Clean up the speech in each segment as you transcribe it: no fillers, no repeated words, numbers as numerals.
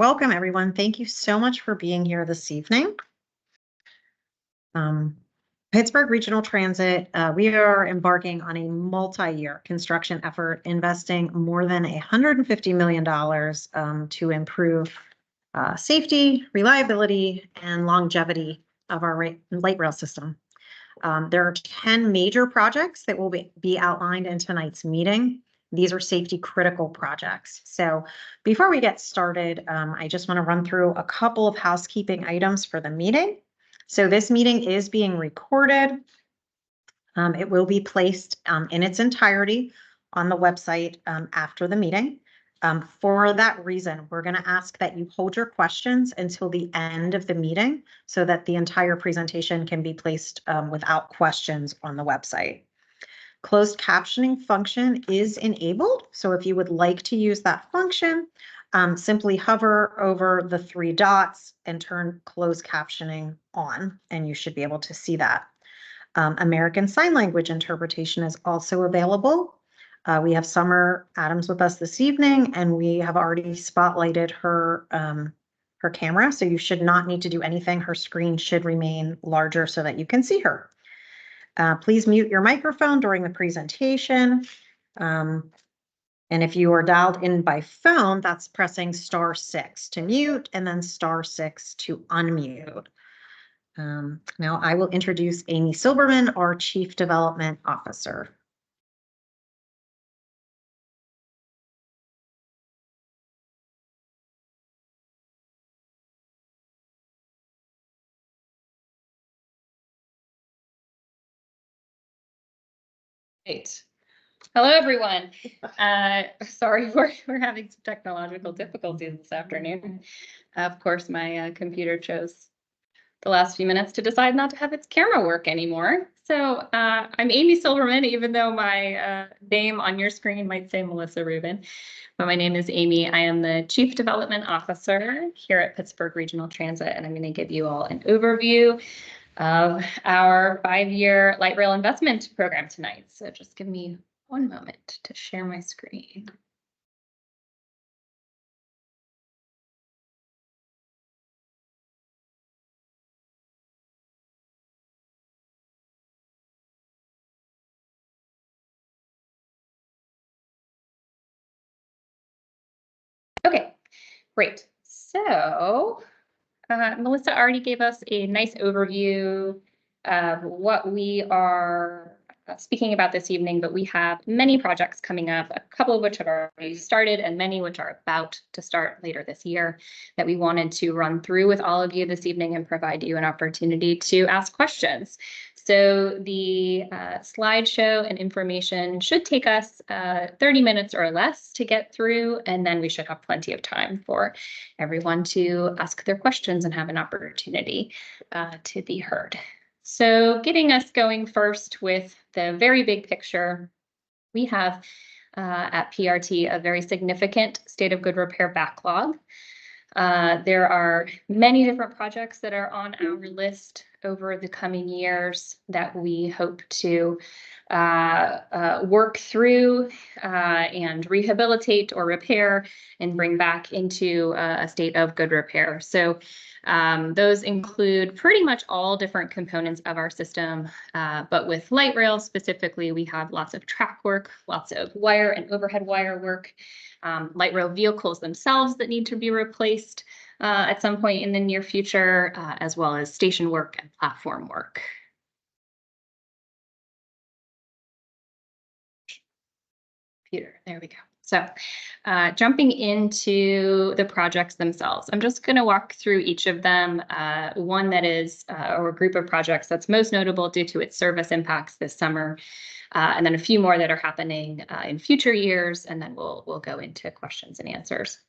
Welcome, everyone. Thank you so much for being here this evening. Pittsburgh Regional Transit, we are embarking on a multi-year construction effort, investing more than $150 million to improve safety, reliability, and longevity of our light rail system. There are 10 major projects that will be outlined in tonight's meeting. These are safety critical projects. So before we get started, I just want to run through a couple of housekeeping items for the meeting. So this meeting is being recorded. It will be placed in its entirety on the website after the meeting. For that reason, we're going to ask that you hold your questions until the end of the meeting so that the entire presentation can be placed without questions on the website. Closed captioning function is enabled. So if you would like to use that function, simply hover over the 3 dots and turn closed captioning on, and you should be able to see that. American Sign Language interpretation is also available. We have Summer Adams with us this evening, and we have already spotlighted her camera, so you should not need to do anything. Her screen should remain larger so that you can see her. Please mute your microphone during the presentation. And if you are dialed in by phone, that's pressing *6 to mute and then *6 to unmute. Now I will introduce Amy Silberman, our Chief Development Officer. Great. Hello, everyone. Sorry, we're having some technological difficulties this afternoon. Of course, my computer chose the last few minutes to decide not to have its camera work anymore. So I'm Amy Silverman, even though my name on your screen might say Melissa Rubin. But my name is Amy. I am the Chief Development Officer here at Pittsburgh Regional Transit, and I'm going to give you all an overview of our 5-year light rail investment program tonight. So just give me one moment to share my screen. Okay, great. So Melissa already gave us a nice overview of what we are speaking about this evening, but we have many projects coming up, a couple of which have already started and many which are about to start later this year that we wanted to run through with all of you this evening and provide you an opportunity to ask questions. So the slideshow and information should take us 30 minutes or less to get through, and then we should have plenty of time for everyone to ask their questions and have an opportunity to be heard. So getting us going first with the very big picture, we have at PRT a very significant state of good repair backlog. There are many different projects that are on our list over the coming years that we hope to work through and rehabilitate or repair and bring back into a state of good repair. So those include pretty much all different components of our system, but with light rail specifically, we have lots of track work, lots of wire and overhead wire work, light rail vehicles themselves that need to be replaced at some point in the near future, as well as station work and platform work. Computer, there we go. So jumping into the projects themselves, I'm just going to walk through each of them. One that is, or a group of projects that's most notable due to its service impacts this summer, and then a few more that are happening in future years, and then we'll go into questions and answers.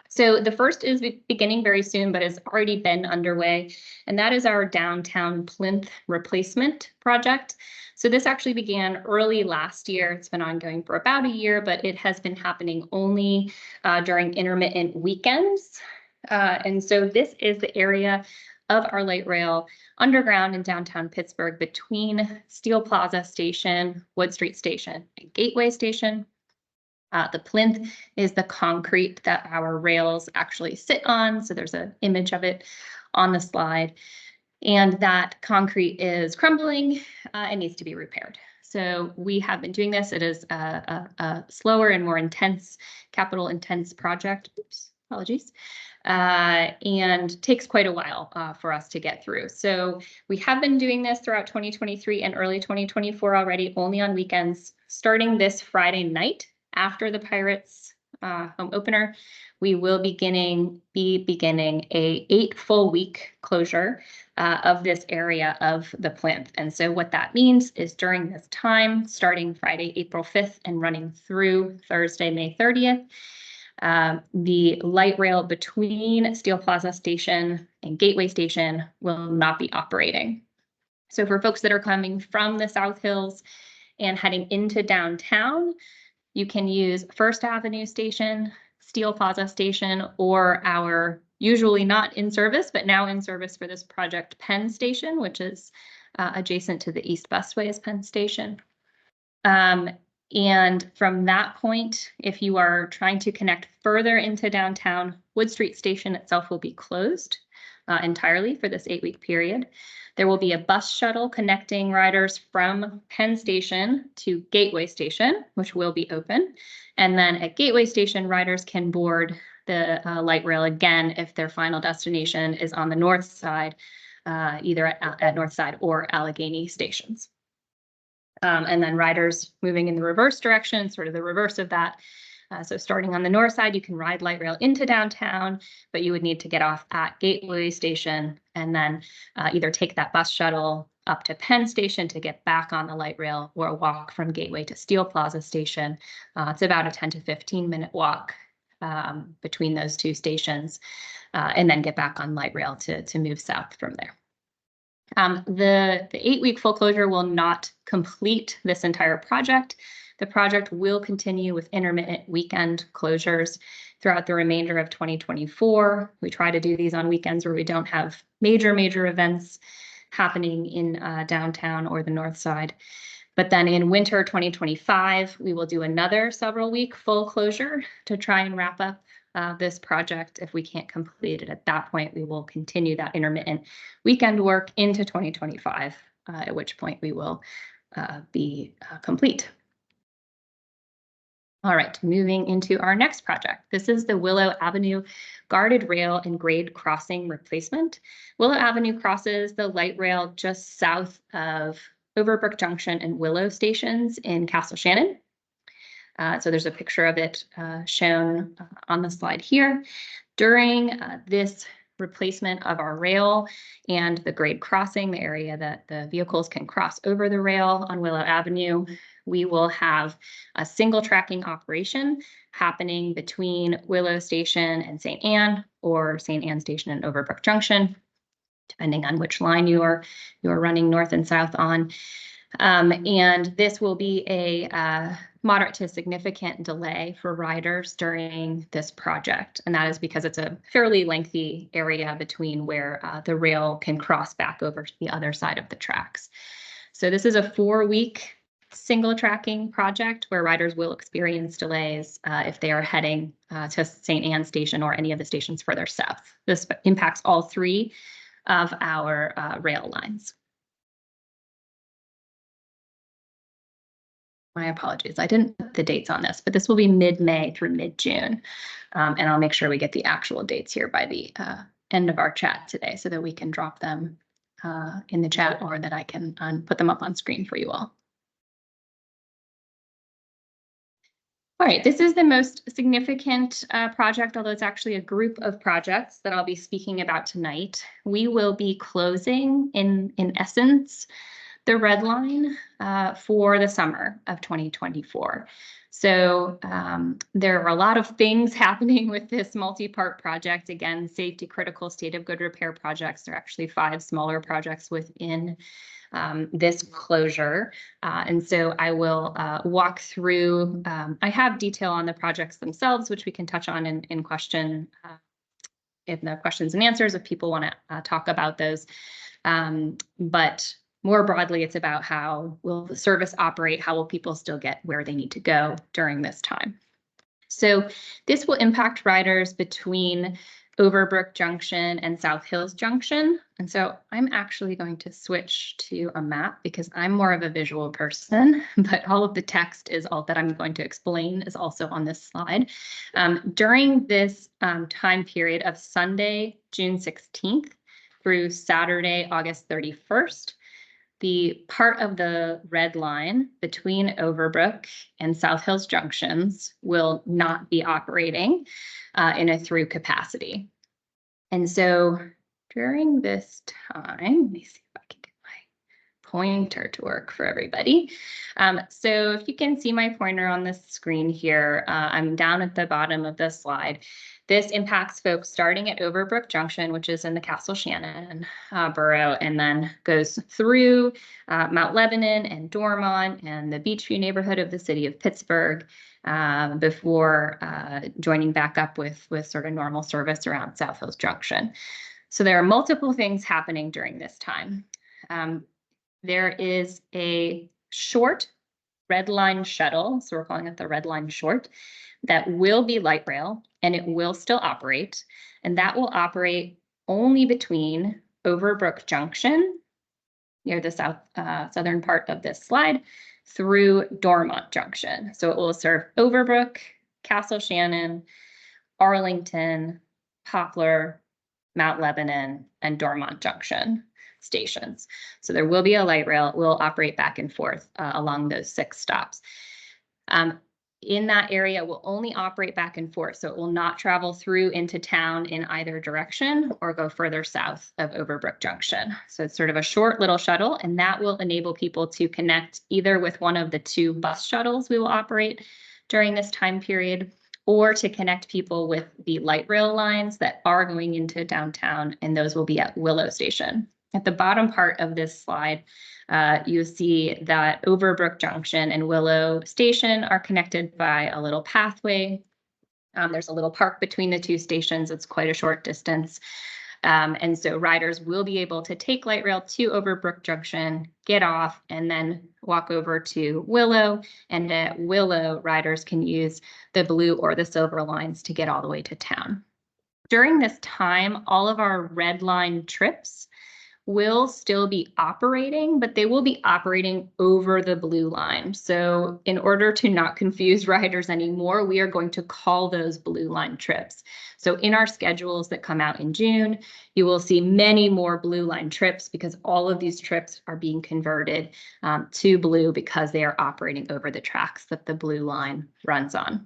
So the first is beginning very soon, but has already been underway, and that is our downtown Plinth Replacement project. So this actually began early last year. It's been ongoing for about a year, but it has been happening only during intermittent weekends. And so this is the area of our light rail underground in downtown Pittsburgh between Steel Plaza Station, Wood Street Station, and Gateway Station. The plinth is the concrete that our rails actually sit on. So there's an image of it on the slide. And that concrete is crumbling and needs to be repaired. So we have been doing this. It is a slower and more intense, capital intense project. Oops, apologies. And takes quite a while for us to get through. So we have been doing this throughout 2023 and early 2024 already, only on weekends. Starting this Friday night after the Pirates home opener, we will be beginning a 8 full week closure of this area of the plinth. And so what that means is during this time, starting Friday, April 5th and running through Thursday, May 30th, the light rail between Steel Plaza Station and Gateway Station will not be operating. So for folks that are coming from the South Hills and heading into downtown, you can use First Avenue Station, Steel Plaza Station, or our usually not in service, but now in service for this project, Penn Station, which is adjacent to the East Busway's Penn Station. And from that point, if you are trying to connect further into downtown, Wood Street Station itself will be closed entirely for this 8-week period. There will be a bus shuttle connecting riders from Penn Station to Gateway Station, which will be open. And then at Gateway Station, riders can board the light rail again if their final destination is on the north side, either at North Side or Allegheny stations. And then riders moving in the reverse direction, sort of the reverse of that. So starting on the north side, you can ride light rail into downtown, but you would need to get off at Gateway Station and then either take that bus shuttle up to Penn Station to get back on the light rail, or walk from Gateway to Steel Plaza Station. It's about a 10 to 15 minute walk between those two stations, and then get back on light rail to move south from there. The 8-week full closure will not complete this entire project. The project will continue with intermittent weekend closures throughout the remainder of 2024. We try to do these on weekends where we don't have major events happening in downtown or the north side. But then in winter 2025, we will do another several week full closure to try and wrap up this project. If we can't complete it at that point, we will continue that intermittent weekend work into 2025, at which point we will be complete. All right, moving into our next project. This is the Willow Avenue guarded rail and grade crossing replacement. Willow Avenue crosses the light rail just south of Overbrook Junction and Willow stations in Castle Shannon. So there's a picture of it shown on the slide here. During this replacement of our rail and the grade crossing, the area that the vehicles can cross over the rail on Willow Avenue, we will have a single tracking operation happening between Willow Station and St. Anne, or St. Anne Station and Overbrook Junction, depending on which line you are running north and south on. And this will be a moderate to significant delay for riders during this project. And that is because it's a fairly lengthy area between where the rail can cross back over to the other side of the tracks. So this is a 4-week single tracking project where riders will experience delays if they are heading to St. Anne Station or any of the stations further south. This impacts all 3 of our rail lines. My apologies, I didn't put the dates on this, but this will be mid-May through mid-June. And I'll make sure we get the actual dates here by the end of our chat today so that we can drop them in the chat, or that I can put them up on screen for you all. All right, this is the most significant project, although it's actually a group of projects that I'll be speaking about tonight. We will be closing, in essence, the red line for the summer of 2024. So there are a lot of things happening with this multi-part project. Again, safety critical state of good repair projects. There are actually 5 smaller projects within this closure. And so I will walk through, I have detail on the projects themselves, which we can touch on in question, in the questions and answers if people want to talk about those. But more broadly, it's about how will the service operate? How will people still get where they need to go during this time? So this will impact riders between Overbrook Junction and South Hills Junction. And so I'm actually going to switch to a map because I'm more of a visual person, but all of the text is all that I'm going to explain is also on this slide. During this time period of Sunday, June 16th through Saturday, August 31st, the part of the red line between Overbrook and South Hills Junctions will not be operating in a through capacity. And so during this time, let me see if I can get my pointer to work for everybody. So if you can see my pointer on the screen here, I'm down at the bottom of the slide. This impacts folks starting at Overbrook Junction, which is in the Castle Shannon borough, and then goes through Mount Lebanon and Dormont and the Beachview neighborhood of the city of Pittsburgh before joining back up with sort of normal service around South Hills Junction. So there are multiple things happening during this time. There is a short red line shuttle, so we're calling it the red line short, that will be light rail and it will still operate. And that will operate only between Overbrook Junction, near the southern part of this slide, through Dormont Junction. So it will serve Overbrook, Castle Shannon, Arlington, Poplar, Mount Lebanon, and Dormont Junction stations. So there will be a light rail. It will operate back and forth along those 6 stops. In that area, it will only operate back and forth. So it will not travel through into town in either direction or go further south of Overbrook Junction. So it's sort of a short little shuttle, and that will enable people to connect either with one of the 2 bus shuttles we will operate during this time period, or to connect people with the light rail lines that are going into downtown, and those will be at Willow Station. At the bottom part of this slide, you see that Overbrook Junction and Willow Station are connected by a little pathway. There's a little park between the 2 stations. It's quite a short distance. And so riders will be able to take light rail to Overbrook Junction, get off, and then walk over to Willow. And at Willow, riders can use the blue or the silver lines to get all the way to town. During this time, all of our red line trips will still be operating, but they will be operating over the blue line. So in order to not confuse riders anymore, we are going to call those blue line trips. So in our schedules that come out in June, you will see many more blue line trips because all of these trips are being converted to blue because they are operating over the tracks that the blue line runs on.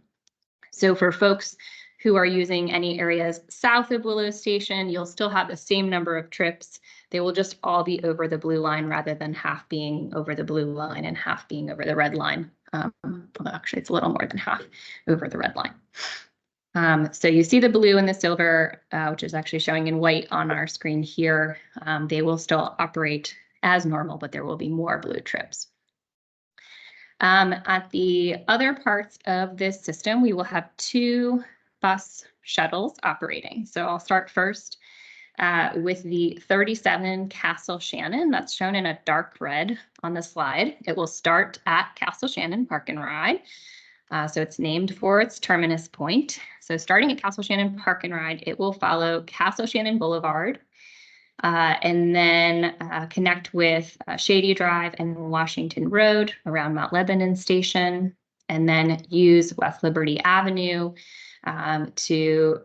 So for folks who are using any areas south of Willow Station, you'll still have the same number of trips. They will just all be over the blue line rather than half being over the blue line and half being over the red line. Well, actually, it's a little more than half over the red line. So you see the blue and the silver, which is actually showing in white on our screen here. They will still operate as normal, but there will be more blue trips. At the other parts of this system, we will have 2 bus shuttles operating. So I'll start first with the 37 Castle Shannon. That's shown in a dark red on the slide. It will start at Castle Shannon Park and Ride. So it's named for its terminus point. So starting at Castle Shannon Park and Ride, it will follow Castle Shannon Boulevard and then connect with Shady Drive and Washington Road around Mount Lebanon Station, and then use West Liberty Avenue to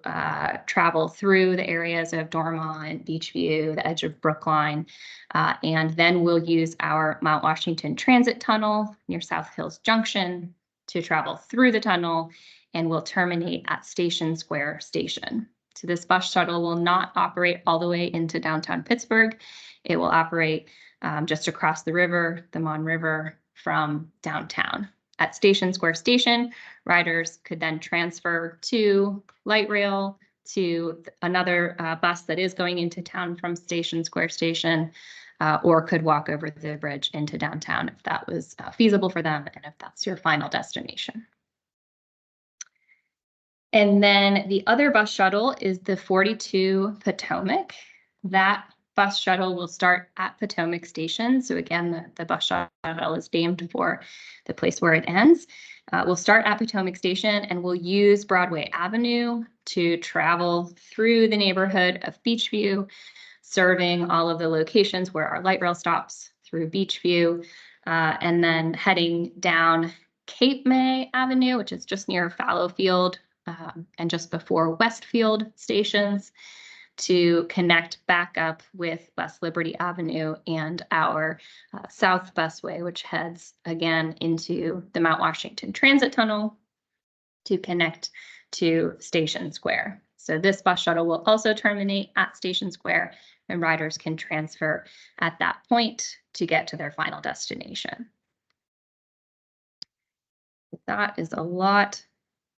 travel through the areas of Dormont, Beachview, the edge of Brookline, and then we'll use our Mount Washington Transit Tunnel near South Hills Junction to travel through the tunnel, and will terminate at Station Square Station. So this bus shuttle will not operate all the way into downtown Pittsburgh. It will operate just across the river, the Mon River, from downtown. At Station Square Station, riders could then transfer to light rail, to another bus that is going into town from Station Square Station, or could walk over the bridge into downtown if that was feasible for them and if that's your final destination. And then the other bus shuttle is the 42 Potomac. That bus shuttle will start at Potomac Station. So again, the bus shuttle is named for the place where it ends. We'll start at Potomac Station and we'll use Broadway Avenue to travel through the neighborhood of Beachview, serving all of the locations where our light rail stops through Beachview, and then heading down Cape May Avenue, which is just near Fallowfield and just before Westfield stations, to connect back up with West Liberty Avenue and our South Busway, which heads again into the Mount Washington Transit Tunnel to connect to Station Square. So this bus shuttle will also terminate at Station Square, and riders can transfer at that point to get to their final destination. That is a lot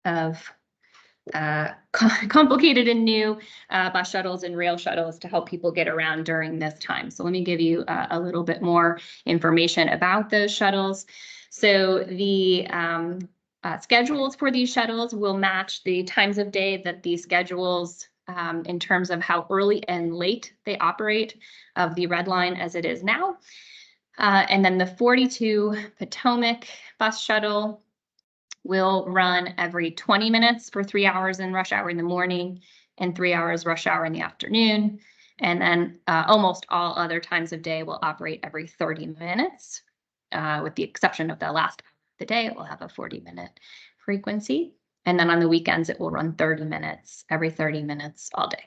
of complicated and new bus shuttles and rail shuttles to help people get around during this time. So let me give you a little bit more information about those shuttles. So the schedules for these shuttles will match the times of day that these schedules in terms of how early and late they operate of the red line as it is now. And then the 42 Potomac bus shuttle will run every 20 minutes for 3 hours in rush hour in the morning and 3 hours rush hour in the afternoon. And then almost all other times of day will operate every 30 minutes, with the exception of the last hour of the day. It will have a 40-minute frequency. And then on the weekends, it will run 30 minutes, every 30 minutes all day.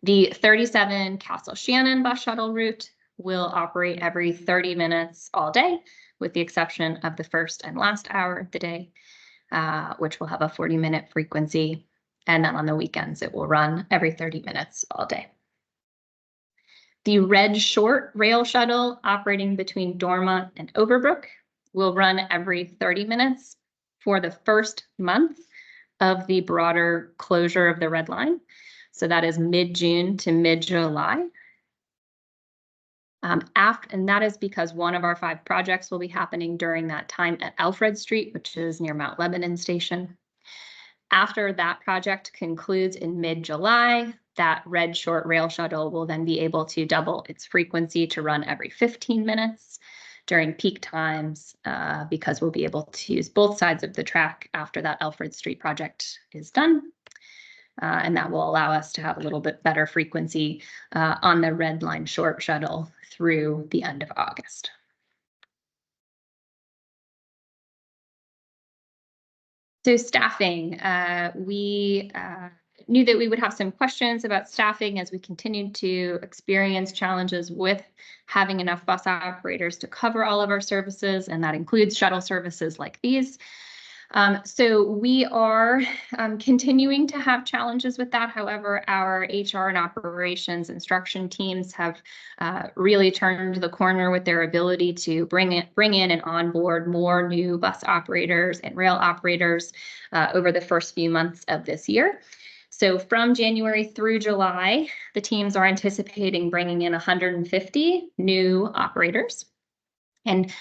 The 37 Castle Shannon bus shuttle route will operate every 30 minutes all day, with the exception of the first and last hour of the day, which will have a 40-minute frequency. And then on the weekends, it will run every 30 minutes all day. The Red Short rail shuttle operating between Dormont and Overbrook will run every 30 minutes for the first month of the broader closure of the red line. So that is mid-June to mid-July. And that is because one of our 5 projects will be happening during that time at Alfred Street, which is near Mount Lebanon Station. After that project concludes in mid-July, that Red Short rail shuttle will then be able to double its frequency to run every 15 minutes during peak times, because we'll be able to use both sides of the track after that Alfred Street project is done. And that will allow us to have a little bit better frequency on the Red Line Short shuttle through the end of August. So staffing, we knew that we would have some questions about staffing as we continued to experience challenges with having enough bus operators to cover all of our services, and that includes shuttle services like these. So we are continuing to have challenges with that. However, our HR and operations instruction teams have really turned the corner with their ability to bring in and onboard more new bus operators and rail operators over the first few months of this year. So from January through July, the teams are anticipating bringing in 150 new operators. And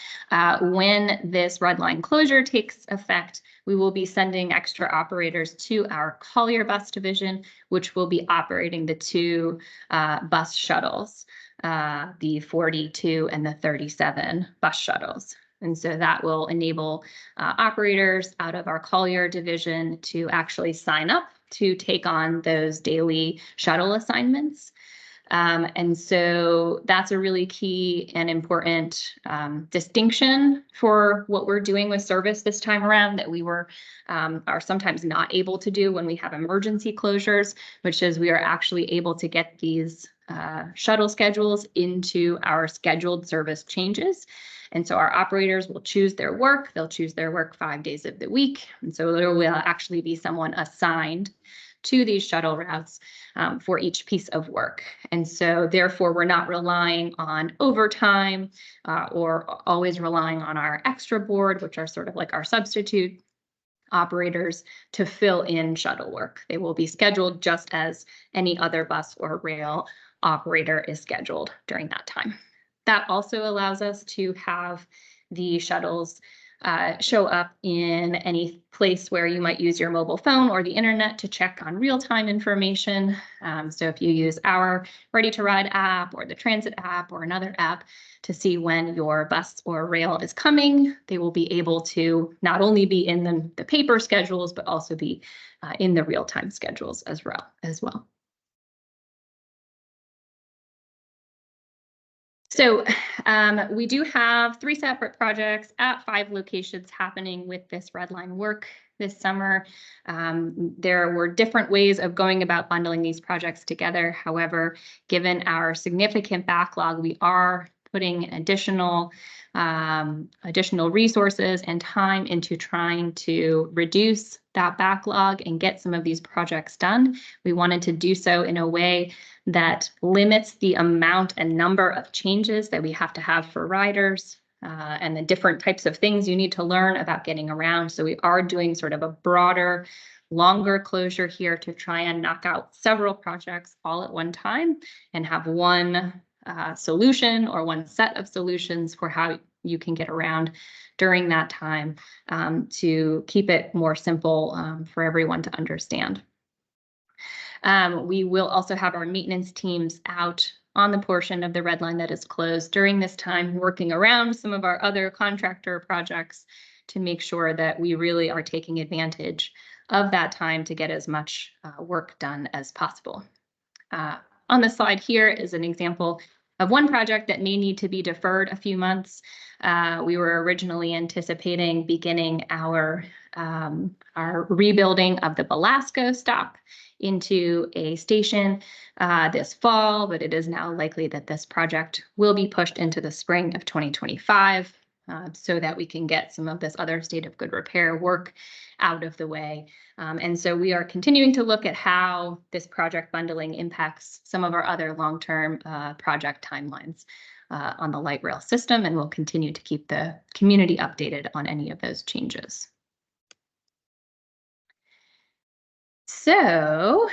when this red line closure takes effect, we will be sending extra operators to our Collier bus division, which will be operating the 2 bus shuttles, the 42 and the 37 bus shuttles. And so that will enable operators out of our Collier division to actually sign up to take on those daily shuttle assignments. And so that's a really key and important distinction for what we're doing with service this time around that we are sometimes not able to do when we have emergency closures, which is we are actually able to get these shuttle schedules into our scheduled service changes. And so our operators will choose their work. They'll choose their work 5 days of the week. And so there will actually be someone assigned to these shuttle routes for each piece of work. And so therefore, we're not relying on overtime or always relying on our extra board, which are sort of like our substitute operators, to fill in shuttle work. They will be scheduled just as any other bus or rail operator is scheduled during that time. That also allows us to have the shuttles show up in any place where you might use your mobile phone or the internet to check on real-time information. So if you use our Ready to Ride app or the Transit app or another app to see when your bus or rail is coming, they will be able to not only be in the paper schedules, but also be in the real-time schedules as well. So we do have 3 separate projects at 5 locations happening with this red line work this summer. There were different ways of going about bundling these projects together. However, given our significant backlog, we are putting additional resources and time into trying to reduce that backlog and get some of these projects done. We wanted to do so in a way that limits the amount and number of changes that we have to have for riders and the different types of things you need to learn about getting around. So we are doing sort of a broader, longer closure here to try and knock out several projects all at one time and have one solution or one set of solutions for how you can get around during that time to keep it more simple for everyone to understand. We will also have our maintenance teams out on the portion of the red line that is closed during this time, working around some of our other contractor projects to make sure that we really are taking advantage of that time to get as much work done as possible. On the slide here is an example of one project that may need to be deferred a few months. We were originally anticipating beginning our rebuilding of the Belasco stop into a station this fall, but it is now likely that this project will be pushed into the spring of 2025 so that we can get some of this other state of good repair work out of the way. And so we are continuing to look at how this project bundling impacts some of our other long-term project timelines on the light rail system, and we'll continue to keep the community updated on any of those changes. So,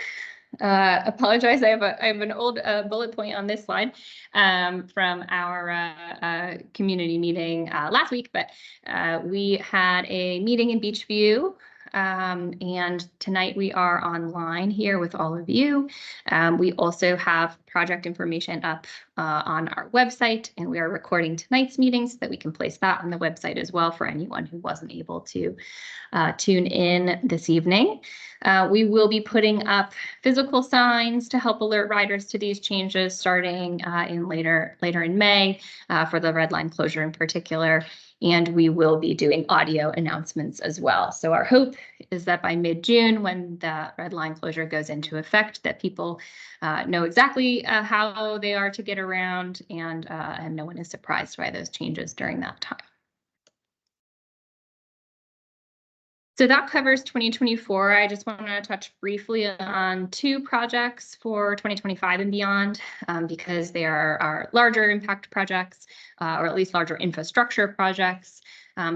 apologize, I have an old bullet point on this slide from our community meeting last week, but we had a meeting in Beachview, and tonight we are online here with all of you. We also have project information up on our website, and we are recording tonight's meeting so that we can place that on the website as well for anyone who wasn't able to tune in this evening. We will be putting up physical signs to help alert riders to these changes starting in later in May for the red line closure in particular. And we will be doing audio announcements as well. So our hope is that by mid-June, when the red line closure goes into effect, that people know exactly how they are to get around, and no one is surprised by those changes during that time. So that covers 2024. I just want to touch briefly on 2 projects for 2025 and beyond, because they are our larger impact projects, or at least larger infrastructure projects.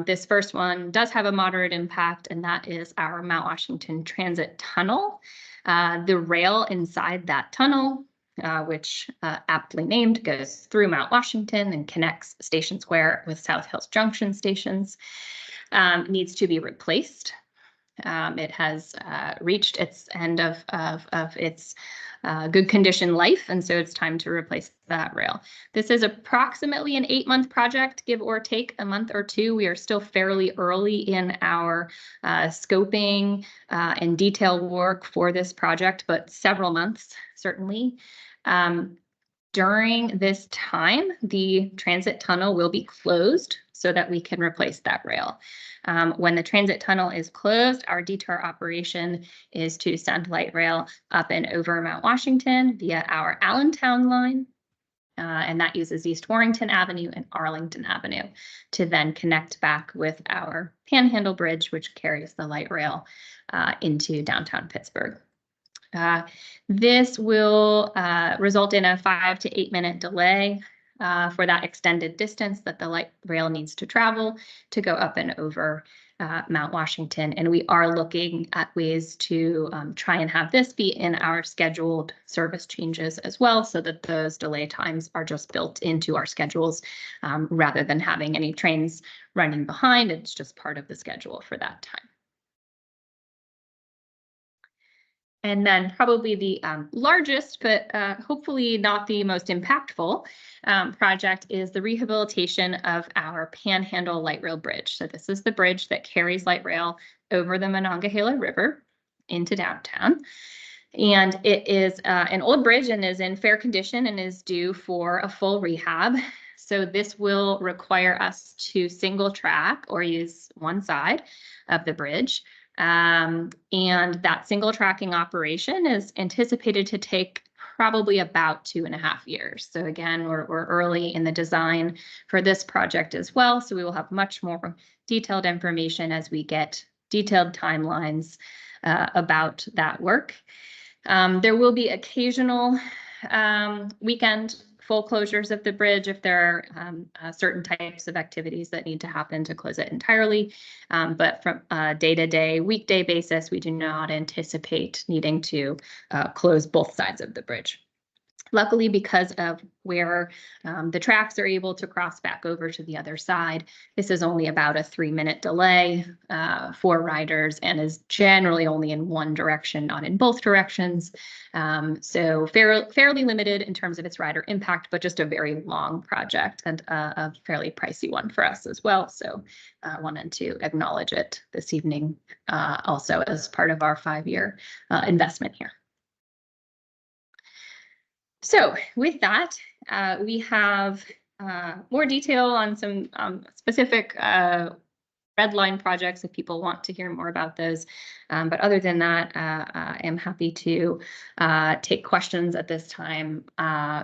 This first one does have a moderate impact, and that is our Mount Washington Transit Tunnel. The rail inside that tunnel, which aptly named, goes through Mount Washington and connects Station Square with South Hills Junction stations, needs to be replaced. It has reached its end of its good condition life, and so it's time to replace that rail. This is approximately an 8-month project, give or take a month or 2. We are still fairly early in our scoping and detail work for this project, but several months certainly. During this time, the transit tunnel will be closed so that we can replace that rail. When the transit tunnel is closed, our detour operation is to send light rail up and over Mount Washington via our Allentown line, and that uses East Warrington Avenue and Arlington Avenue to then connect back with our Panhandle Bridge, which carries the light rail into downtown Pittsburgh. This will result in a 5 to 8 minute delay for that extended distance that the light rail needs to travel to go up and over Mount Washington. And we are looking at ways to try and have this be in our scheduled service changes as well, so that those delay times are just built into our schedules rather than having any trains running behind. It's just part of the schedule for that time. And then probably the largest, but hopefully not the most impactful project is the rehabilitation of our Panhandle light rail bridge. So this is the bridge that carries light rail over the Monongahela River into downtown. And it is an old bridge and is in fair condition and is due for a full rehab. So this will require us to single track or use one side of the bridge. And that single tracking operation is anticipated to take probably about 2.5 years. So again, we're early in the design for this project as well. So we will have much more detailed information as we get detailed timelines about that work. There will be occasional weekend full closures of the bridge if there are certain types of activities that need to happen to close it entirely. But from a day-to-day, weekday basis, we do not anticipate needing to close both sides of the bridge. Luckily, because of where the tracks are able to cross back over to the other side, this is only about a 3-minute delay for riders and is generally only in one direction, not in both directions. So fairly limited in terms of its rider impact, but just a very long project and a fairly pricey one for us as well. So I wanted to acknowledge it this evening also as part of our 5-year investment here. So with that, we have more detail on some specific red line projects if people want to hear more about those. But other than that, I am happy to take questions at this time.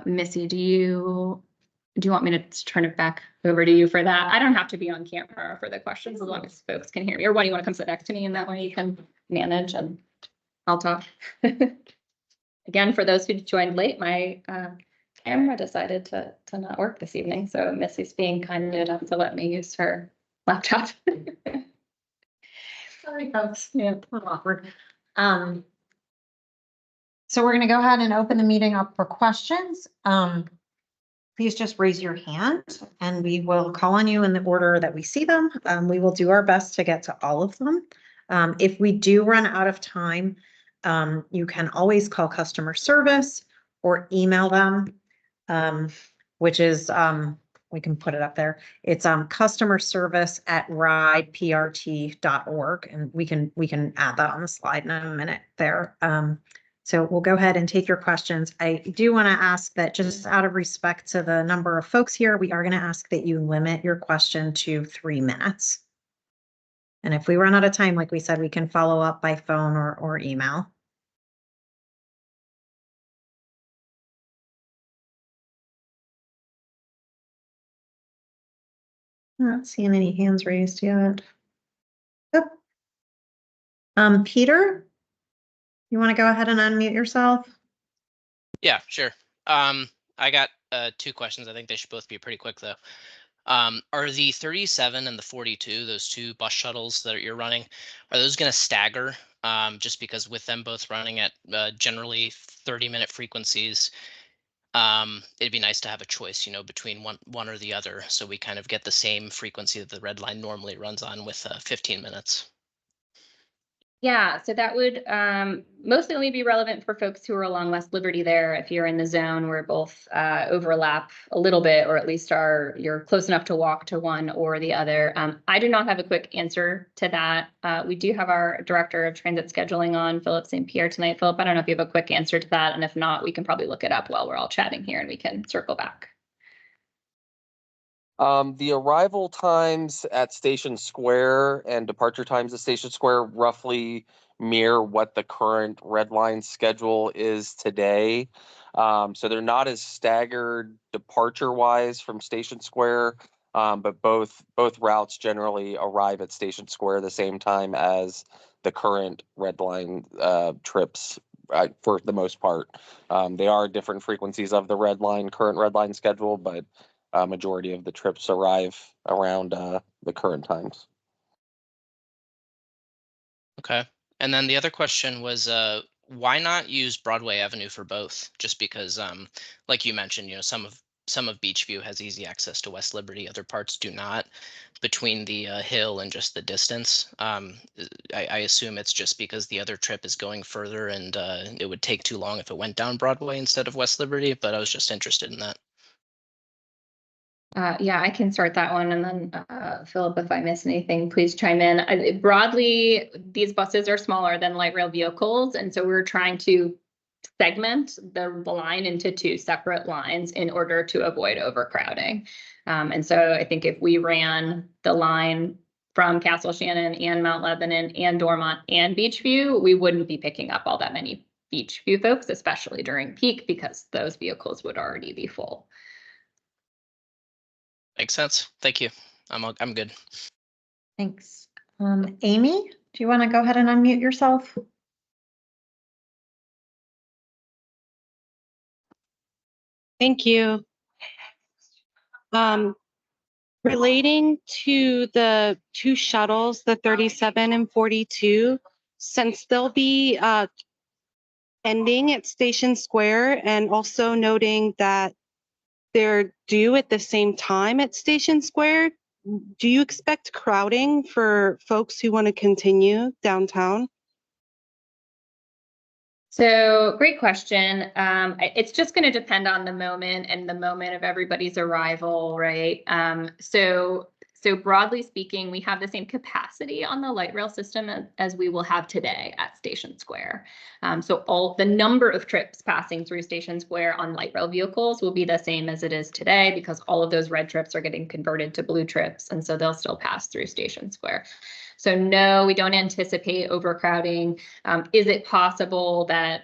Missy, do you want me to turn it back over to you for that? I don't have to be on camera for the questions as long as folks can hear me. Or why do you want to come sit next to me, and that way you can manage and I'll talk. Again, for those who joined late, my camera decided to not work this evening. So Missy's being kind enough to let me use her laptop. Sorry, folks. Yeah, a little awkward. So we're going to go ahead and open the meeting up for questions. Please just raise your hand and we will call on you in the order that we see them. We will do our best to get to all of them. If we do run out of time, you can always call customer service or email them, which is, we can put it up there. It's customerservice@rideprt.org, and we can add that on the slide in a minute there. So we'll go ahead and take your questions. I do want to ask that, just out of respect to the number of folks here, we are going to ask that you limit your question to 3 minutes. And if we run out of time, like we said, we can follow up by phone or email. I'm not seeing any hands raised yet. Yep. Peter, you want to go ahead and unmute yourself? Yeah, sure. I got 2 questions. I think they should both be pretty quick though. Are the 37 and the 42, those 2 bus shuttles that you're running, are those going to stagger? Just because with them both running at generally 30-minute frequencies, it'd be nice to have a choice, between one or the other, so we kind of get the same frequency that the red line normally runs on with 15 minutes. Yeah, so that would mostly only be relevant for folks who are along West Liberty there. If you're in the zone where both overlap a little bit, or at least you're close enough to walk to one or the other. I do not have a quick answer to that. We do have our director of transit scheduling on, Philip St. Pierre, tonight. Philip, I don't know if you have a quick answer to that, and if not, we can probably look it up while we're all chatting here and we can circle back. The arrival times at Station Square and departure times at Station Square roughly mirror what the current red line schedule is today. So they're not as staggered departure wise from Station Square, but both routes generally arrive at Station Square the same time as the current red line trips. For the most part, they are different frequencies of the current red line schedule, but majority of the trips arrive around the current times. Okay. And then the other question was, why not use Broadway Avenue for both? Just because, like you mentioned, some of Beachview has easy access to West Liberty, other parts do not. Between the hill and just the distance, I assume it's just because the other trip is going further, and it would take too long if it went down Broadway instead of West Liberty. But I was just interested in that. Yeah, I can start that one, and then Philip, if I miss anything, please chime in. Broadly, these buses are smaller than light rail vehicles, and so we're trying to segment the line into two separate lines in order to avoid overcrowding. And so I think if we ran the line from Castle Shannon and Mount Lebanon and Dormont and Beachview, we wouldn't be picking up all that many Beachview folks, especially during peak, because those vehicles would already be full. Makes sense. Thank you. I'm good. Thanks. Amy, do you want to go ahead and unmute yourself? Thank you. Relating to the two shuttles, the 37 and 42, since they'll be ending at Station Square, and also noting that they're due at the same time at Station Square, do you expect crowding for folks who want to continue downtown? So great question. It's just going to depend on the moment and the moment of everybody's arrival, right? So broadly speaking, we have the same capacity on the light rail system as we will have today at Station Square. So all the number of trips passing through Station Square on light rail vehicles will be the same as it is today, because all of those red trips are getting converted to blue trips, and so they'll still pass through Station Square. So no, we don't anticipate overcrowding. Is it possible that,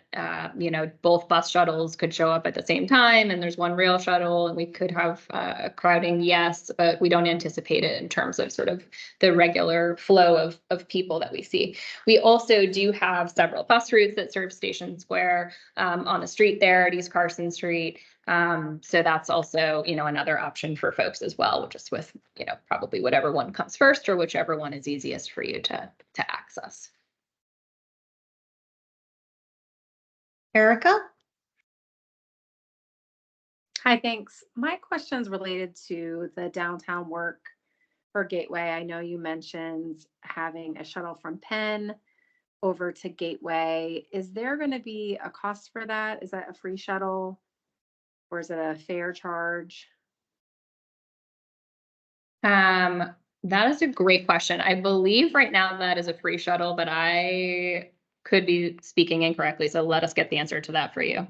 both bus shuttles could show up at the same time and there's one rail shuttle and we could have crowding? Yes, but we don't anticipate it in terms of sort of the regular flow of people that we see. We also do have several bus routes that serve Station Square on the street there at East Carson Street. So that's also, another option for folks as well, just with, probably whatever one comes first or whichever one is easiest for you to access. Erica? Hi, thanks. My question's related to the downtown work for Gateway. I know you mentioned having a shuttle from Penn over to Gateway. Is there going to be a cost for that? Is that a free shuttle or is it a fare charge? That is a great question. I believe right now that is a free shuttle, but I could be speaking incorrectly. So let us get the answer to that for you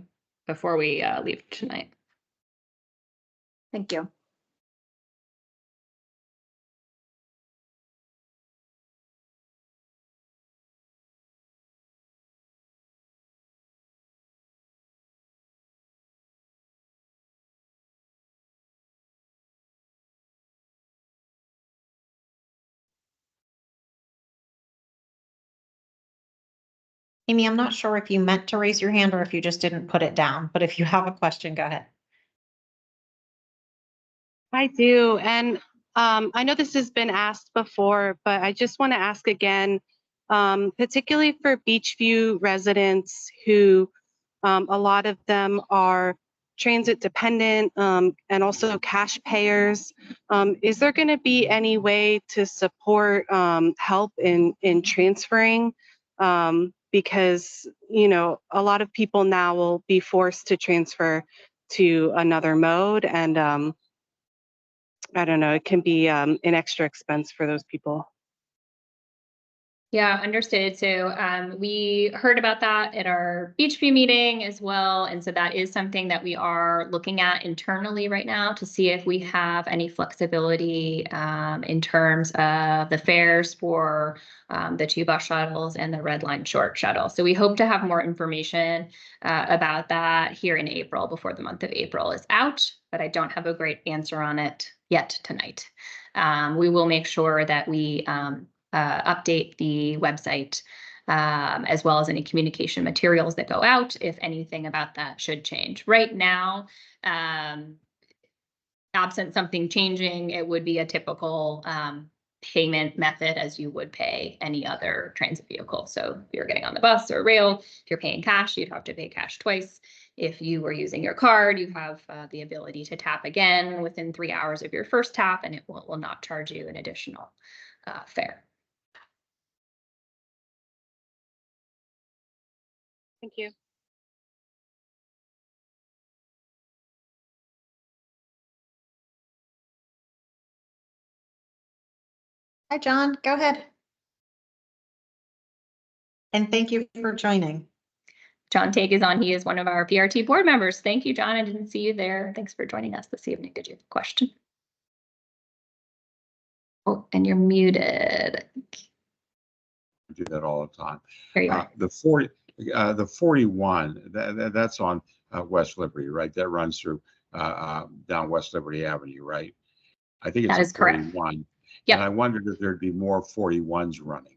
before we leave tonight. Thank you. Amy, I'm not sure if you meant to raise your hand or if you just didn't put it down, but if you have a question, go ahead. I do. And I know this has been asked before, but I just want to ask again, particularly for Beachview residents who a lot of them are transit dependent and also cash payers. Is there going to be any way to support help in transferring? Because, a lot of people now will be forced to transfer to another mode, and I don't know, it can be an extra expense for those people. Yeah, understood. So we heard about that at our Beachview meeting as well. And so that is something that we are looking at internally right now to see if we have any flexibility in terms of the fares for the two bus shuttles and the Red Line short shuttle. So we hope to have more information about that here in April, before the month of April is out, but I don't have a great answer on it yet tonight. We will make sure that we update the website as well as any communication materials that go out if anything about that should change. Right now, absent something changing, it would be a typical payment method as you would pay any other transit vehicle. So if you're getting on the bus or rail, if you're paying cash, you'd have to pay cash twice. If you were using your card, you have the ability to tap again within 3 hours of your first tap, and it will not charge you an additional fare. Thank you. Hi, John, go ahead. And thank you for joining. John Tague is on. He is one of our PRT board members. Thank you, John. I didn't see you there. Thanks for joining us this evening. Did you have a question? Oh, and you're muted. I do that all the time. There you are. The 41, that's on West Liberty, right? That runs through down West Liberty Avenue, right? I think it's That is correct. 41. Yep. And I wondered if there'd be more 41s running.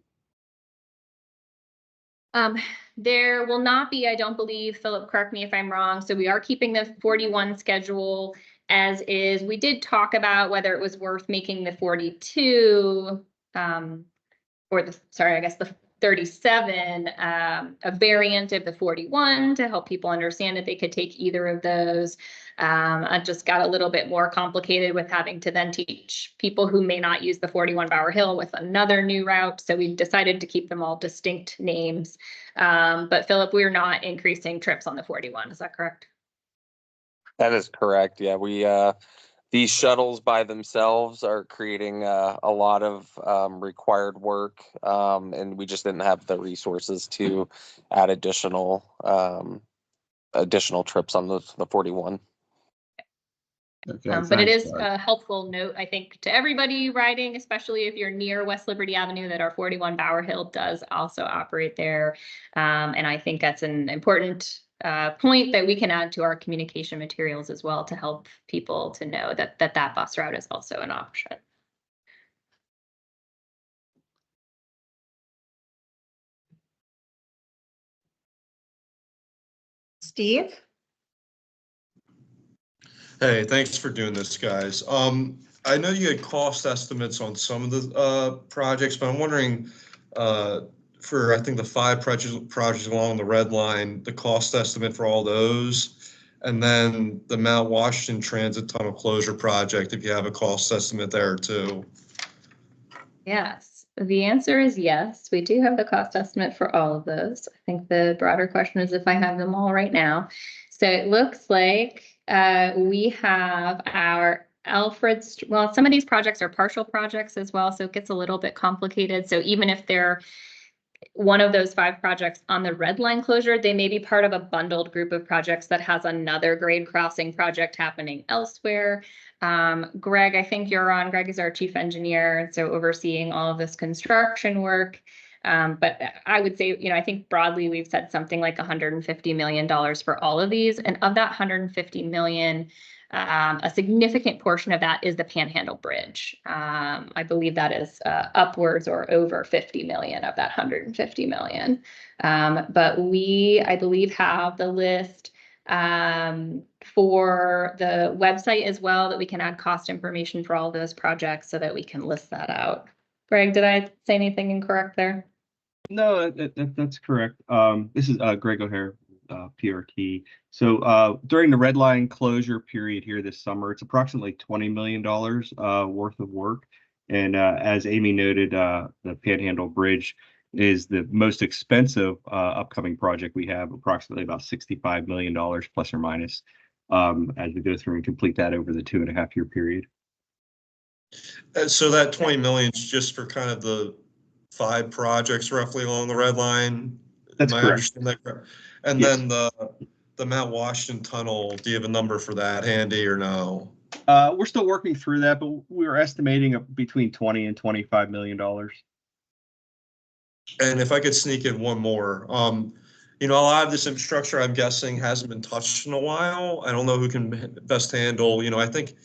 There will not be, I don't believe, Philip, correct me if I'm wrong. So we are keeping the 41 schedule as is. We did talk about whether it was worth making the 42, or the, sorry, I guess the 37, a variant of the 41 to help people understand that they could take either of those. It just got a little bit more complicated with having to then teach people who may not use the 41 Bower Hill with another new route. So we decided to keep them all distinct names. But Philip, we're not increasing trips on the 41. Is that correct? That is correct. Yeah, we these shuttles by themselves are creating a lot of required work, and we just didn't have the resources to add additional trips on the 41. Okay, But it thanks, is Doug. a helpful note, I think, to everybody riding, especially if you're near West Liberty Avenue, that our 41 Bower Hill does also operate there. And I think that's an important point that we can add to our communication materials as well to help people to know that that bus route is also an option. Steve? Hey, thanks for doing this, guys. I know you had cost estimates on some of the projects, but I'm wondering for, I think, the 5 projects along the red line, the cost estimate for all those, and then the Mount Washington Transit Tunnel Closure Project, if you have a cost estimate there too. Yes, the answer is yes. We do have the cost estimate for all of those. I think the broader question is if I have them all right now. So it looks like we have our Alfred, well, some of these projects are partial projects as well, so it gets a little bit complicated. So even if they're one of those 5 projects on the red line closure, they may be part of a bundled group of projects that has another grade crossing project happening elsewhere. Greg, I think you're on. Greg is our chief engineer, so overseeing all of this construction work. But I would say, I think broadly we've said something like $150 million for all of these. And of that $150 million, a significant portion of that is the Panhandle Bridge. I believe that is upwards or over 50 million of that 150 million. But we, I believe, have the list for the website as well, that we can add cost information for all those projects so that we can list that out. Greg, did I say anything incorrect there? No, that's correct. This is Greg O'Hare, PRT. So during the red line closure period here this summer, it's approximately $20 million worth of work. And as Amy noted, the Panhandle Bridge is the most expensive upcoming project we have, approximately about $65 million plus or minus, as we go through and complete that over the 2.5-year period. So that 20 million is just for kind of the 5 projects roughly along the red line. That's Am I correct. understanding that correct? And Yes. then the Mount Washington Tunnel, do you have a number for that handy or no? We're still working through that, but we were estimating between $20 and $25 million. And if I could sneak in one more, a lot of this infrastructure, I'm guessing, hasn't been touched in a while. I don't know who can best handle, I think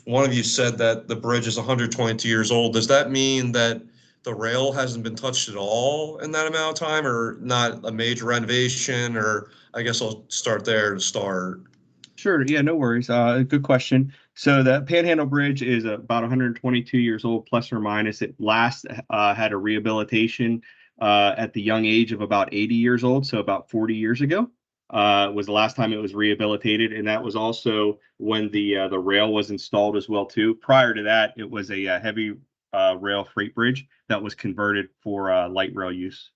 one of you said that the bridge is 122 years old. Does that mean that the rail hasn't been touched at all in that amount of time, or not a major renovation? Or I guess I'll start there to start. Sure. Yeah, no worries. Good question. So the Panhandle Bridge is about 122 years old, plus or minus. It last had a rehabilitation at the young age of about 80 years old, so about 40 years ago was the last time it was rehabilitated, and that was also when the rail was installed as well too. Prior to that, it was a heavy rail freight bridge that was converted for light rail use.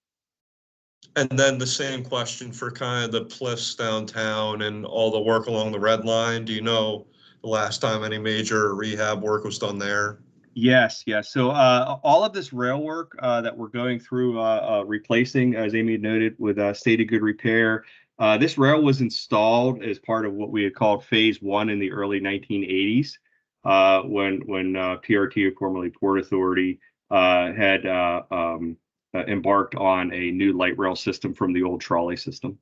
And then the same question for kind of the Plinths downtown and all the work along the red line. Do you know the last time any major rehab work was done there? Yes, yes. So all of this rail work that we're going through replacing, as Amy noted, with state of good repair. This rail was installed as part of what we had called Phase 1 in the early 1980s, when PRT, or formerly Port Authority, had embarked on a new light rail system from the old trolley system.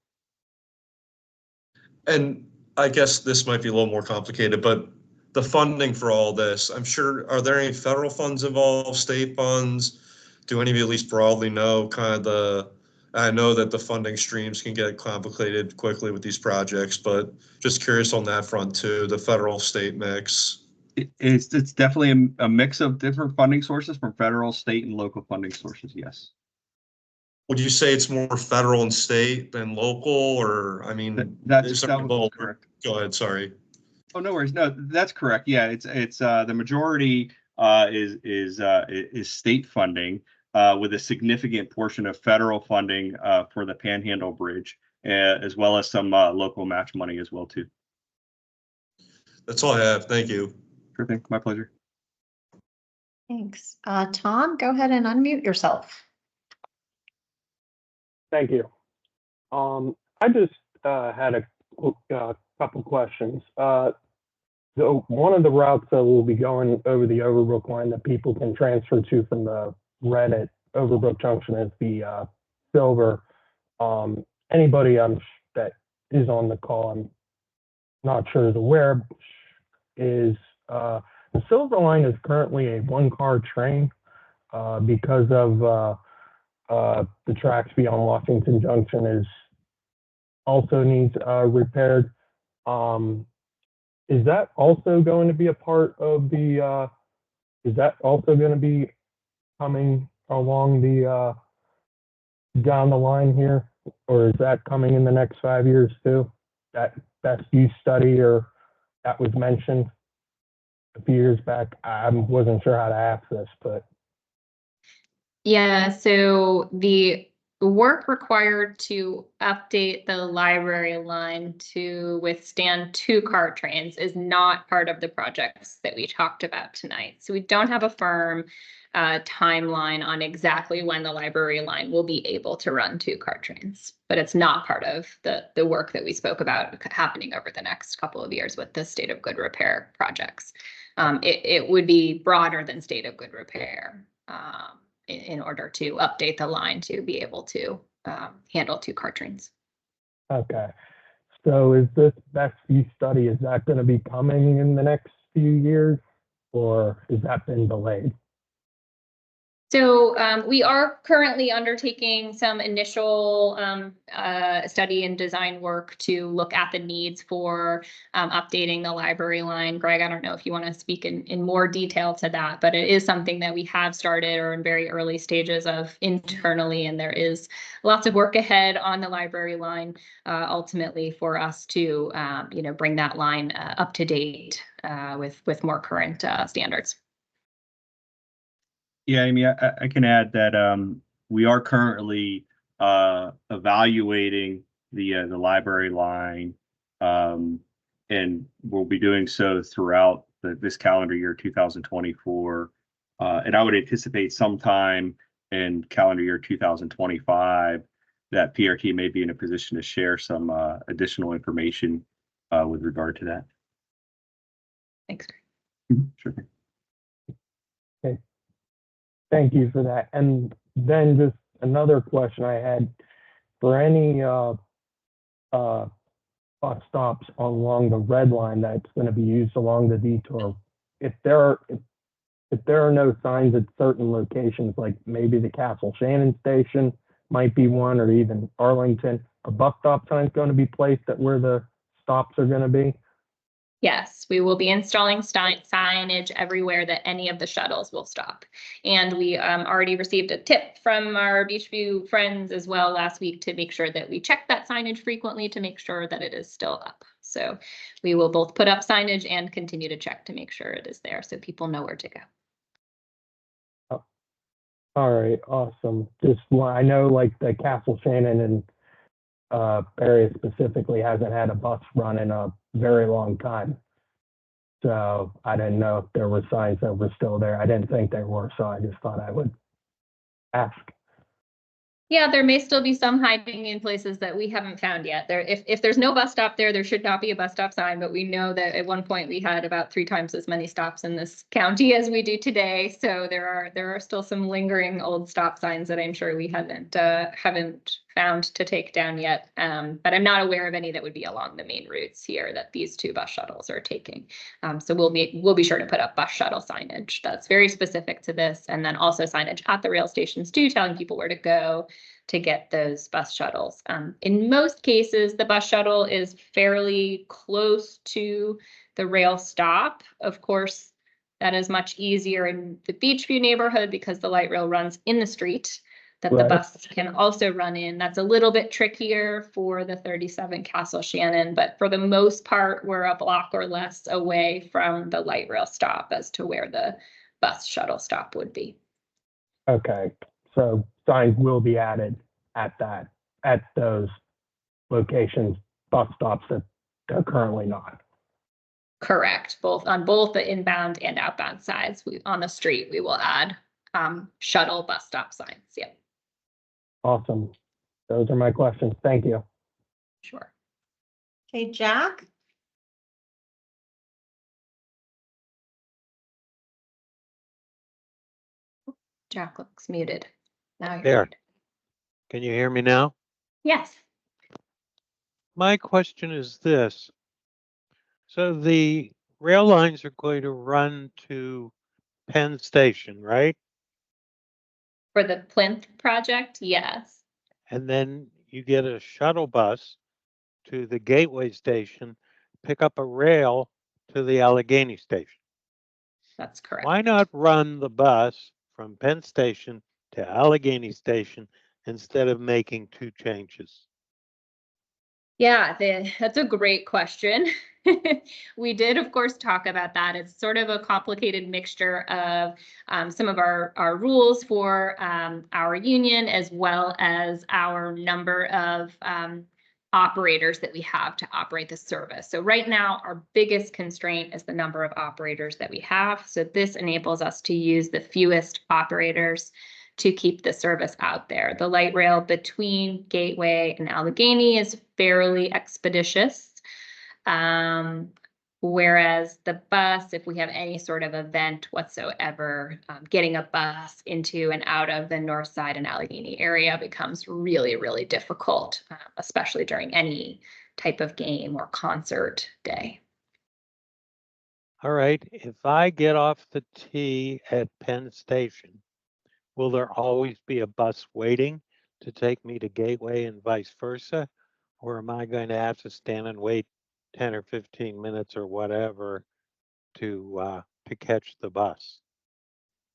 And I guess this might be a little more complicated, but the funding for all this, I'm sure, are there any federal funds involved, state funds? Do any of you at least broadly know kind of I know that the funding streams can get complicated quickly with these projects, but just curious on that front too, the federal state mix. It's definitely a mix of different funding sources from federal, state, and local funding sources, yes. Would you say it's more federal and state than local, or, I mean, That's correct. Go ahead, sorry. Oh, no worries. No, that's correct. Yeah, it's the majority is state funding with a significant portion of federal funding for the Panhandle Bridge, as well as some local match money as well too. That's all I have. Thank you. Sure thing. My pleasure. Thanks. Tom, go ahead and unmute yourself. Thank you. I just had a couple questions. So one of the routes that will be going over the Overbrook line that people can transfer to from the red at Overbrook Junction is the silver. Anybody that is on the call, I'm not sure is aware, is the silver line is currently a one-car train because of the tracks beyond Washington Junction also needs repaired. Is that also going to be a part of the? Is that also going to be coming along the down the line here, or is that coming in the next 5 years too? That best use study, or that was mentioned a few years back. I wasn't sure how to ask this, but Yeah, so the work required to update the library line to withstand 2 car trains is not part of the projects that we talked about tonight. So we don't have a firm timeline on exactly when the library line will be able to run 2 car trains, but it's not part of the work that we spoke about happening over the next couple of years with the state of good repair projects. It would be broader than state of good repair. In order to update the line to be able to handle 2 car trains. Okay. So is this best use study, is that going to be coming in the next few years, or has that been delayed? So we are currently undertaking some initial study and design work to look at the needs for updating the library line. Greg, I don't know if you want to speak in more detail to that, but it is something that we have started or in very early stages of internally, and there is lots of work ahead on the library line ultimately for us to bring that line up to date with more current standards. Yeah, I mean, I can add that we are currently evaluating the library line, and we'll be doing so throughout this calendar year 2024. And I would anticipate sometime in calendar year 2025 that PRT may be in a position to share some additional information with regard to that. Thanks. Sure thing. Okay. Thank you for that. And then just another question I had, for any bus stops along the red line that's going to be used along the detour, if there are no signs at certain locations, like maybe the Castle Shannon station might be one, or even Arlington, are bus stop signs going to be placed at where the stops are going to be? Yes, we will be installing signage everywhere that any of the shuttles will stop. And we already received a tip from our Beachview friends as well last week to make sure that we check that signage frequently to make sure that it is still up. So we will both put up signage and continue to check to make sure it is there so people know where to go. All right, awesome. Just I know like the Castle Shannon and area specifically hasn't had a bus run in a very long time. So I didn't know if there were signs that were still there. I didn't think there were, so I just thought I would ask. Yeah, there may still be some hiding in places that we haven't found yet. If there's no bus stop there should not be a bus stop sign, but we know that at one point we had about 3 times as many stops in this county as we do today. So there are still some lingering old stop signs that I'm sure we haven't found to take down yet. But I'm not aware of any that would be along the main routes here that these 2 bus shuttles are taking. So we'll be sure to put up bus shuttle signage that's very specific to this, and then also signage at the rail stations too, telling people where to go to get those bus shuttles. In most cases, the bus shuttle is fairly close to the rail stop. Of course, that is much easier in the Beachview neighborhood because the light rail runs in the street that the Right. bus can also run in. That's a little bit trickier for the 37 Castle Shannon, but for the most part, we're a block or less away from the light rail stop as to where the bus shuttle stop would be. Okay, so signs will be added at those locations, bus stops that they're currently not. Correct, on both the inbound and outbound sides. On the street, we will add shuttle bus stop signs. Yep. Awesome. Those are my questions. Thank you. Sure. Okay, Jack? Jack looks muted. Now you're There. muted. Can you hear me now? Yes. My question is this. So the rail lines are going to run to Penn Station, right? For the Plinth project, yes. And then you get a shuttle bus to the Gateway Station, pick up a rail to the Allegheny Station. That's correct. Why not run the bus from Penn Station to Allegheny Station instead of making 2 changes? Yeah, that's a great question. We did, of course, talk about that. It's sort of a complicated mixture of some of our rules for our union, as well as our number of operators that we have to operate the service. So right now, our biggest constraint is the number of operators that we have. So this enables us to use the fewest operators to keep the service out there. The light rail between Gateway and Allegheny is fairly expeditious. Whereas the bus, if we have any sort of event whatsoever, getting a bus into and out of the north side and Allegheny area becomes really, really difficult, especially during any type of game or concert day. All right, if I get off the T at Penn Station, will there always be a bus waiting to take me to Gateway and vice versa? Or am I going to have to stand and wait 10 or 15 minutes or whatever to catch the bus?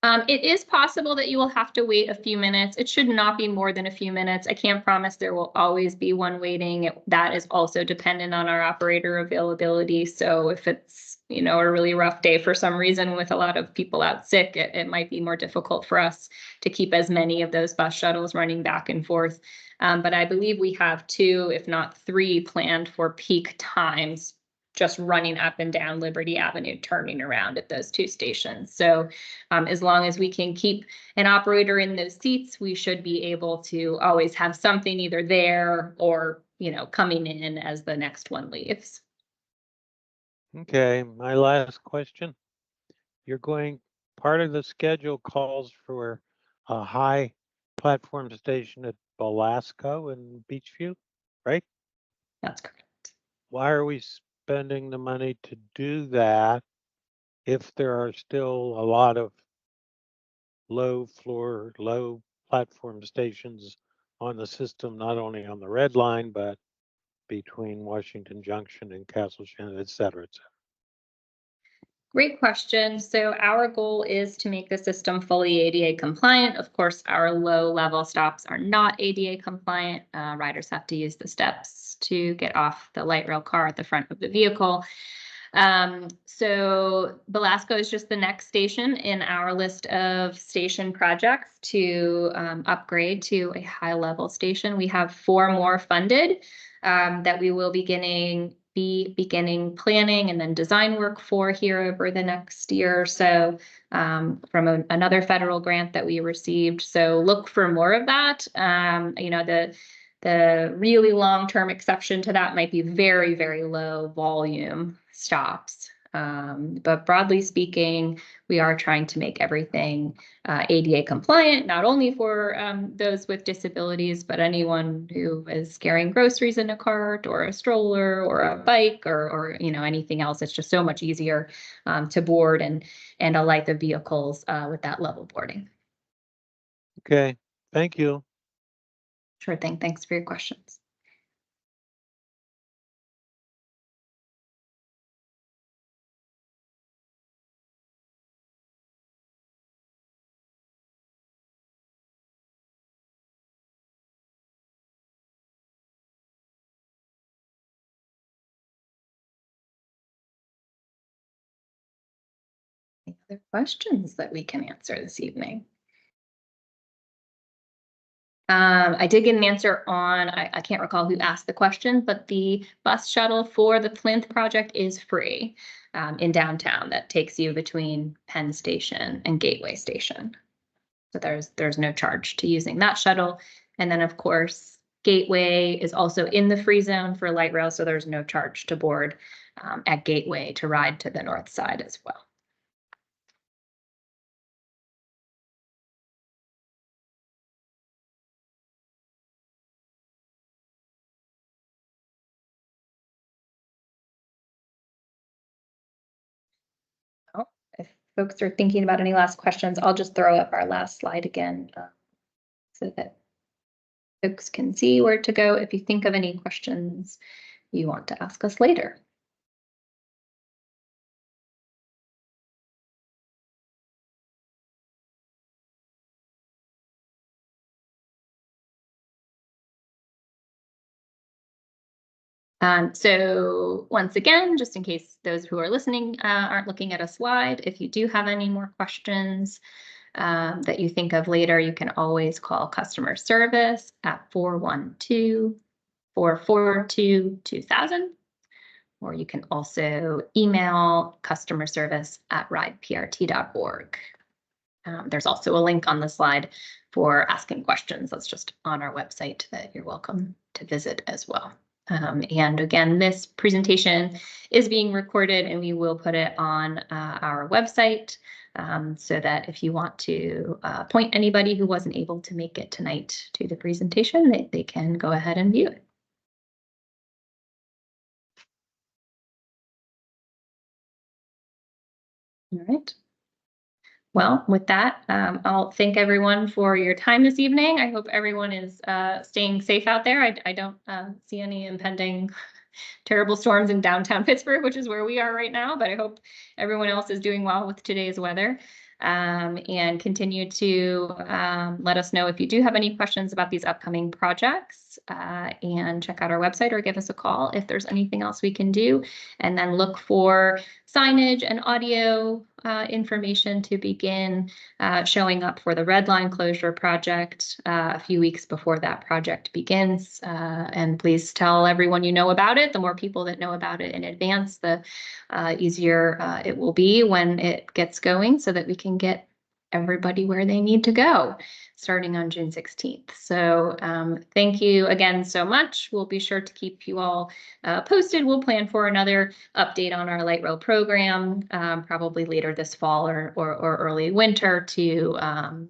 It is possible that you will have to wait a few minutes. It should not be more than a few minutes. I can't promise there will always be one waiting. That is also dependent on our operator availability. So if it's, a really rough day for some reason with a lot of people out sick, it might be more difficult for us to keep as many of those bus shuttles running back and forth. But I believe we have 2, if not 3, planned for peak times, just running up and down Liberty Avenue, turning around at those 2 stations. So as long as we can keep an operator in those seats, we should be able to always have something either there or, coming in as the next one leaves. Okay, my last question. Part of the schedule calls for a high platform station at Belasco and Beachview, right? That's correct. Why are we spending the money to do that if there are still a lot of low platform stations on the system, not only on the Red Line, but between Washington Junction and Castle Shannon, et cetera, et cetera? Great question. So our goal is to make the system fully ADA compliant. Of course, our low-level stops are not ADA compliant. Riders have to use the steps to get off the light rail car at the front of the vehicle. So Belasco is just the next station in our list of station projects to upgrade to a high-level station. We have 4 more funded that we will be beginning planning and then design work for here over the next year or so from another federal grant that we received. So look for more of that. You know, the really long-term exception to that might be very, very low volume stops. But broadly speaking, we are trying to make everything ADA compliant, not only for those with disabilities, but anyone who is carrying groceries in a cart or a stroller or a bike or you know, anything else. It's just so much easier to board and alight the vehicles with that level boarding. Okay, thank you. Sure thing. Thanks for your questions. Any other questions that we can answer this evening? I did get an answer on, I can't recall who asked the question, but the bus shuttle for the Plinth project is free in downtown. That takes you between Penn Station and Gateway Station. So there's no charge to using that shuttle. And then of course, Gateway is also in the free zone for light rail, so there's no charge to board at Gateway to ride to the north side as well. If folks are thinking about any last questions, I'll just throw up our last slide again so that folks can see where to go if you think of any questions you want to ask us later. So once again, just in case those who are listening aren't looking at a slide, if you do have any more questions that you think of later, you can always call customer service at 412-442-2000, or you can also email customerservice@rideprt.org. There's also a link on the slide for asking questions. That's just on our website that you're welcome to visit as well. And again, this presentation is being recorded and we will put it on our website so that if you want to point anybody who wasn't able to make it tonight to the presentation, they can go ahead and view it. All right. Well, with that, I'll thank everyone for your time this evening. I hope everyone is staying safe out there. I don't see any impending terrible storms in downtown Pittsburgh, which is where we are right now, but I hope everyone else is doing well with today's weather. And continue to let us know if you do have any questions about these upcoming projects, and check out our website or give us a call if there's anything else we can do. And then look for signage and audio information to begin showing up for the Red Line closure project a few weeks before that project begins. And please tell everyone you know about it. The more people that know about it in advance, the easier it will be when it gets going, so that we can get everybody where they need to go starting on June 16th. So thank you again so much. We'll be sure to keep you all posted. We'll plan for another update on our light rail program probably later this fall or early winter to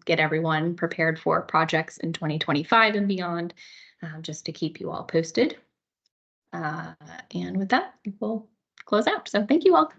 get everyone prepared for projects in 2025 and beyond, just to keep you all posted. And with that, we'll close out. So thank you all.